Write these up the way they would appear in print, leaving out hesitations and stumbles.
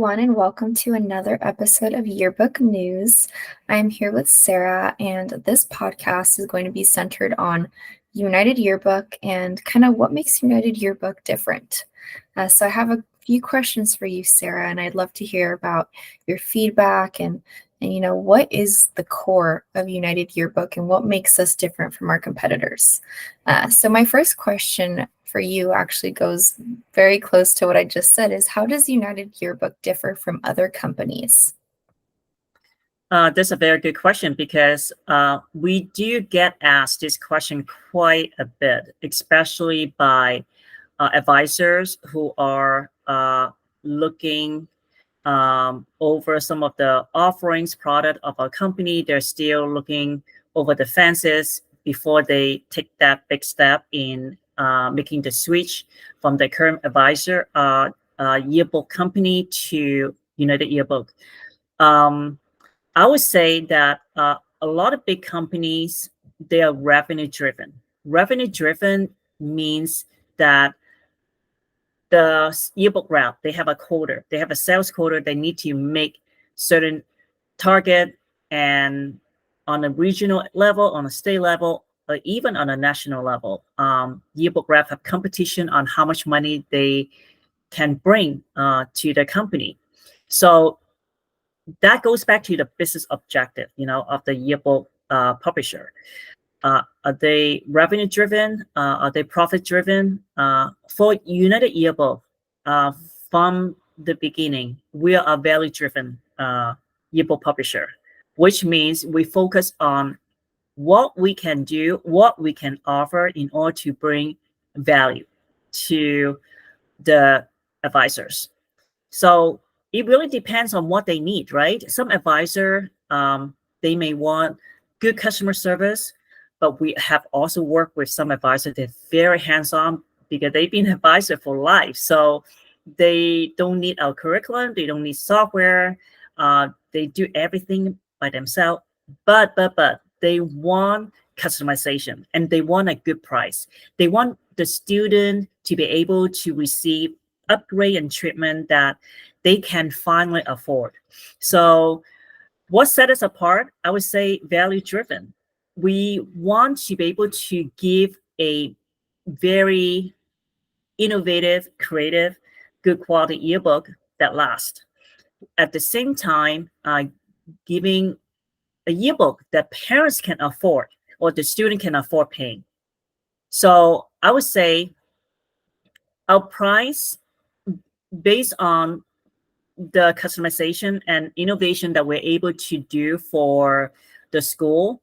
everyone, and welcome to another episode of Yearbook News. I'm here with Sarah, and this podcast is going to be centered on United Yearbook and kind of what makes United Yearbook different. So, I have a few questions for you, Sarah, and I'd love to hear about your feedback and what is the core of United Yearbook and what makes us different from our competitors. So, my first question for you actually goes very close to what I just said is how does United Yearbook differ from other companies? That's a very good question because we do get asked this question quite a bit, especially by advisors who are looking over some of the offerings, product of our company. They're still looking over the fences before they take that big step in making the switch from the current advisor yearbook company to United Yearbook. I would say that a lot of big companies, they are revenue driven. Revenue driven means that the yearbook rep, they have a quota, they have a sales quota, they need to make certain target, and on a regional level, on a state level, or even on a national level, yearbook rep have competition on how much money they can bring to the company. So that goes back to the business objective, of the yearbook publisher. Are they revenue driven? Are they profit driven? For United Yearbook, from the beginning, we are a value driven yearbook publisher, which means we focus on what we can do, what we can offer in order to bring value to the advisors. So it really depends on what they need, right? Some advisor, they may want good customer service, but we have also worked with some advisors that are very hands-on because they've been advisor for life. So they don't need our curriculum, they don't need software, they do everything by themselves. But they want customization and they want a good price. They want the student to be able to receive upgrade and treatment that they can finally afford. So what set us apart? I would say value driven. We want to be able to give a very innovative, creative, good quality yearbook that lasts. At the same time, giving a yearbook that parents can afford or the student can afford paying. So I would say our price based on the customization and innovation that we're able to do for the school,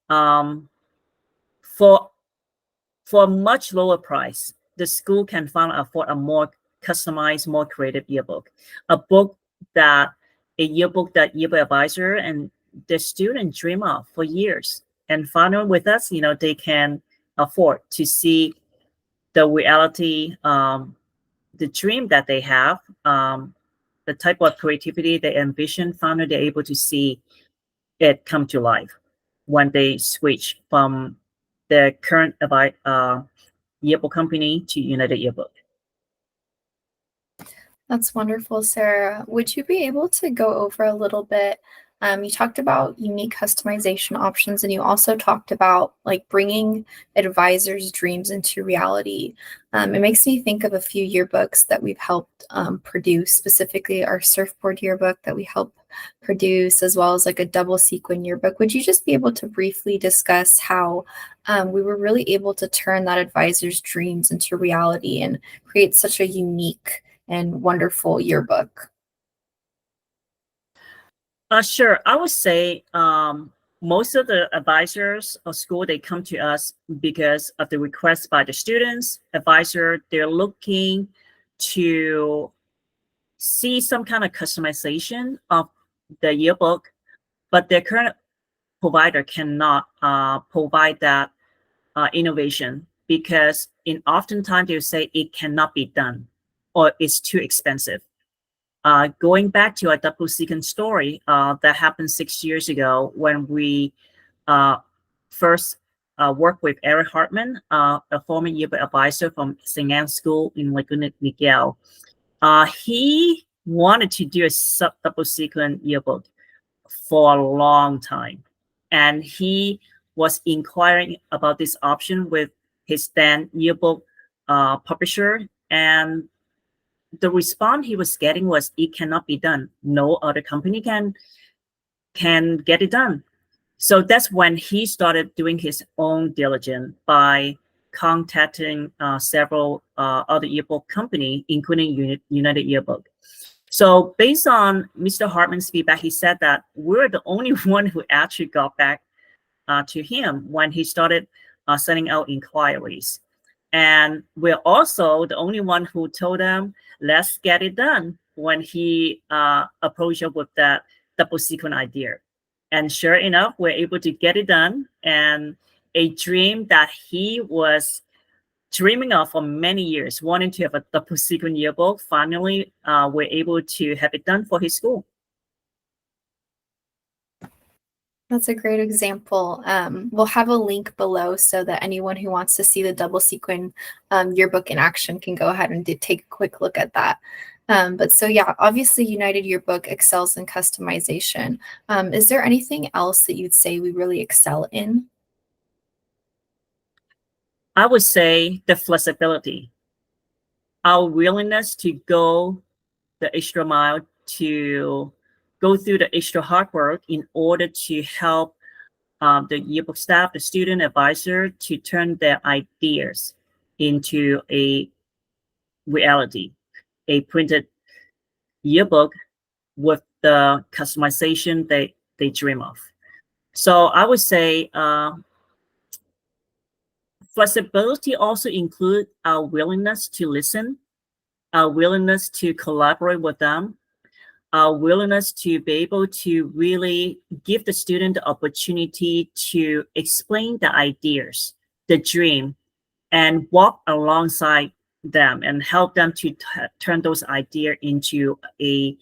um, for a much lower price, the school can finally afford a more customized, more creative yearbook, a book that a yearbook that yearbook advisor and the student dream of for years. And finally, with us, they can afford to see the reality, the dream that they have, the type of creativity they envision. Finally, they're able to see it come to life when they switch from the current yearbook company to United Yearbook. That's wonderful, Sarah. Would you be able to go over a little bit? You talked about unique customization options, and you also talked about like bringing advisors' dreams into reality. It makes me think of a few yearbooks that we've helped produce, specifically our surfboard yearbook that we helped produce, as well as like a double sequin yearbook. Would you just be able to briefly discuss how we were really able to turn that advisor's dreams into reality and create such a unique and wonderful yearbook? Sure. I would say most of the advisors of school, they come to us because of the request by the students. Advisor, they're looking to see some kind of customization of the yearbook, but their current provider cannot provide that innovation because in oftentimes they'll say it cannot be done or it's too expensive. Going back to our double sequin story that happened 6 years ago when we first worked with Eric Hartman, a former yearbook advisor from St. Anne's School in Laguna Niguel. He wanted to do a double sequence yearbook for a long time. And he was inquiring about this option with his then yearbook publisher. And the response he was getting was, it cannot be done. No other company can get it done. So that's when he started doing his own diligence by contacting several other yearbook company, including United Yearbook. So based on Mr. Hartman's feedback, he said that we're the only one who actually got back to him when he started sending out inquiries. And we're also the only one who told them, let's get it done, when he approached us with that double sequence idea. And sure enough, we're able to get it done. And a dream that he was dreaming of for many years, wanting to have a double sequence yearbook, finally we're able to have it done for his school. That's a great example. We'll have a link below so that anyone who wants to see the double sequin yearbook in action can go ahead and take a quick look at that. But so yeah, obviously United Yearbook excels in customization. Is there anything else that you'd say we really excel in? I would say the flexibility, our willingness to go the extra mile, to go through the extra hard work in order to help the yearbook staff, the student advisor, to turn their ideas into a reality, a printed yearbook with the customization they dream of. So I would say flexibility also includes our willingness to listen, our willingness to collaborate with them, our willingness to be able to really give the student the opportunity to explain the ideas, the dream, and walk alongside them and help them to turn those ideas into a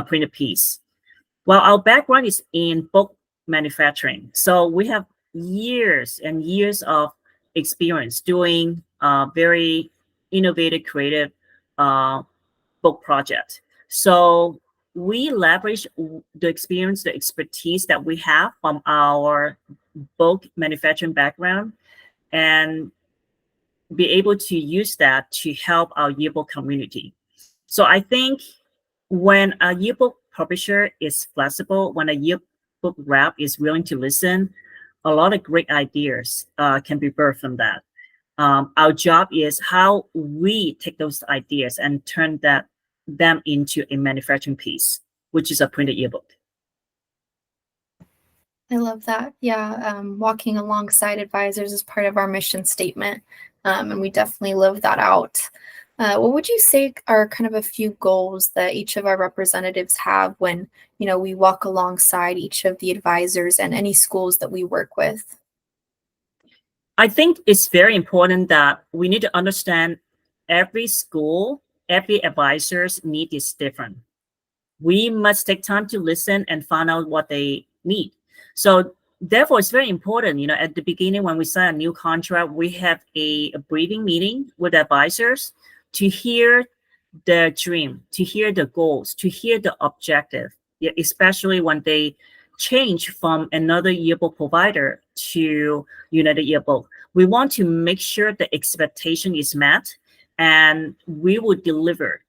printed piece. Well, our background is in book manufacturing. So we have years and years of experience doing very innovative, creative book projects. So we leverage the experience, the expertise that we have from our book manufacturing background, and be able to use that to help our yearbook community. So I think when a yearbook publisher is flexible, when a yearbook rep is willing to listen, a lot of great ideas can be birthed from that. Our job is how we take those ideas and turn them into a manufacturing piece, which is a printed yearbook. I love that. Yeah, walking alongside advisors is part of our mission statement, and we definitely live that out. What would you say are kind of a few goals that each of our representatives have when, we walk alongside each of the advisors and any schools that we work with? I think it's very important that we need to understand every school, every advisor's need is different. We must take time to listen and find out what they need. So therefore, it's very important, at the beginning when we sign a new contract, we have a briefing meeting with advisors to hear their dream, to hear the goals, to hear the objective, especially when they change from another yearbook provider to United Yearbook. We want to make sure the expectation is met, and we will deliver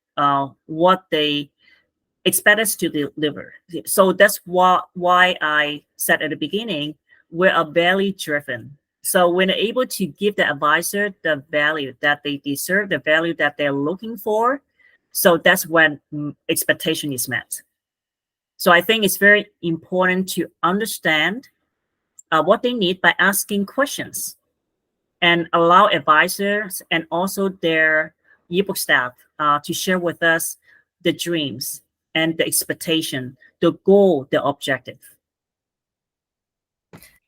what they expect us to deliver. So that's why I said at the beginning, we are value driven. So when they're able to give the advisor the value that they deserve, the value that they're looking for, so that's when expectation is met. So I think it's very important to understand what they need by asking questions, and allow advisors and also their yearbook staff to share with us the dreams and the expectation, the goal, the objective.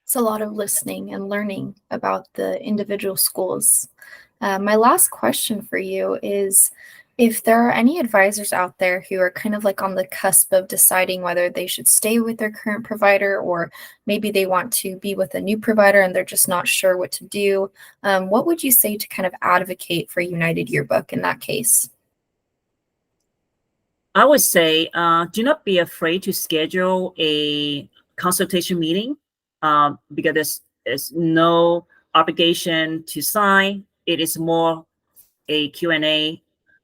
It's a lot of listening and learning about the individual schools. My last question for you is, if there are any advisors out there who are kind of like on the cusp of deciding whether they should stay with their current provider, or maybe they want to be with a new provider and they're just not sure what to do, what would you say to kind of advocate for United Yearbook in that case? I would say do not be afraid to schedule a consultation meeting because there's no obligation to sign. It is more a Q&A,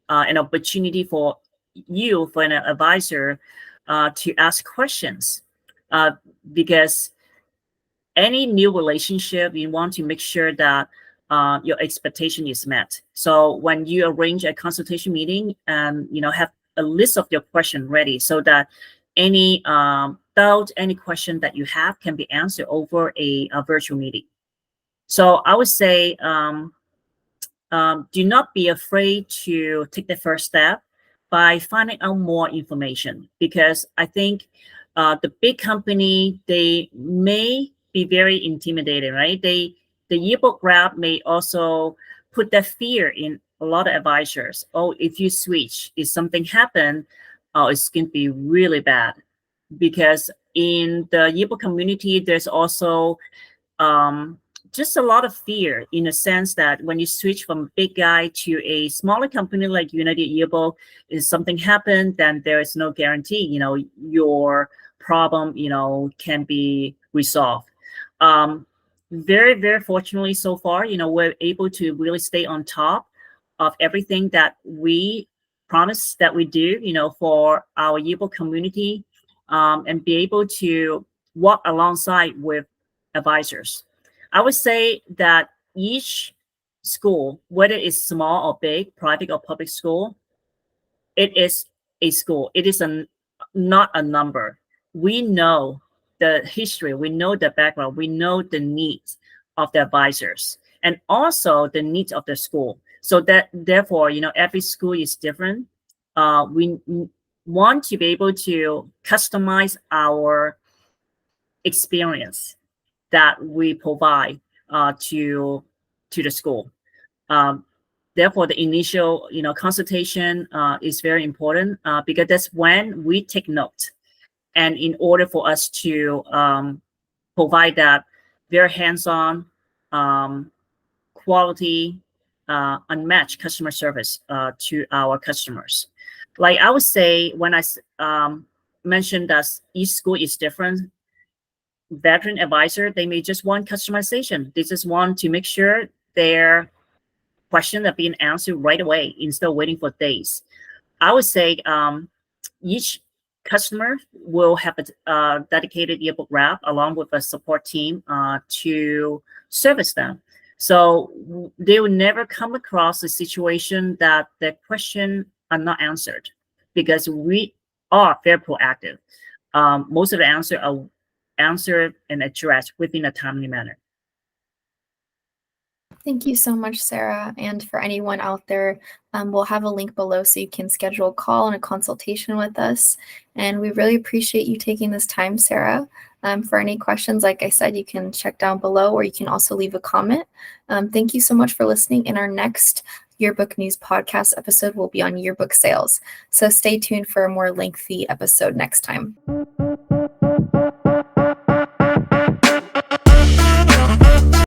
an opportunity for you, for an advisor, to ask questions. Uh, because any new relationship, you want to make sure that your expectation is met. So when you arrange a consultation meeting, and have a list of your question ready, so that any doubt, any question that you have can be answered over a virtual meeting. So I would say do not be afraid to take the first step by finding out more information, because I think the big company, they may be very intimidating, right? The yearbook rep may also put that fear in a lot of advisors. Oh, if you switch, if something happen, oh, it's going to be really bad. Because in the yearbook community, there's also um, just a lot of fear, in a sense that when you switch from a big guy to a smaller company like United Yearbook, if something happened, then there is no guarantee, your problem, can be resolved. Um, Very, very fortunately so far, we're able to really stay on top of everything that we promise that we do, for our yearbook community, and be able to walk alongside with advisors. I would say that each school, whether it's small or big, private or public school, it is a school. It is not a number. We know the history, we know the background, we know the needs of the advisors, and also the needs of the school. So that therefore, every school is different. We want to be able to customize our experience that we provide to the school. Um, Therefore, the initial consultation is very important, because that's when we take note. And in order for us to provide that very hands-on, um, quality, unmatched customer service to our customers. Like I would say, when I mentioned that each school is different, veteran advisor, they may just want customization. They just want to make sure their questions are being answered right away instead of waiting for days. I would say each customer will have a dedicated yearbook rep along with a support team to service them. So they will never come across a situation that their question are not answered, because we are very proactive. Most of the answer are answered and addressed within a timely manner. Thank you so much, Sarah. And for anyone out there, we'll have a link below so you can schedule a call and a consultation with us. And we really appreciate you taking this time, Sarah. For any questions, like I said, you can check down below, or you can also leave a comment. Thank you so much for listening. In our next Yearbook News podcast episode will be on yearbook sales. So stay tuned for a more lengthy episode next time.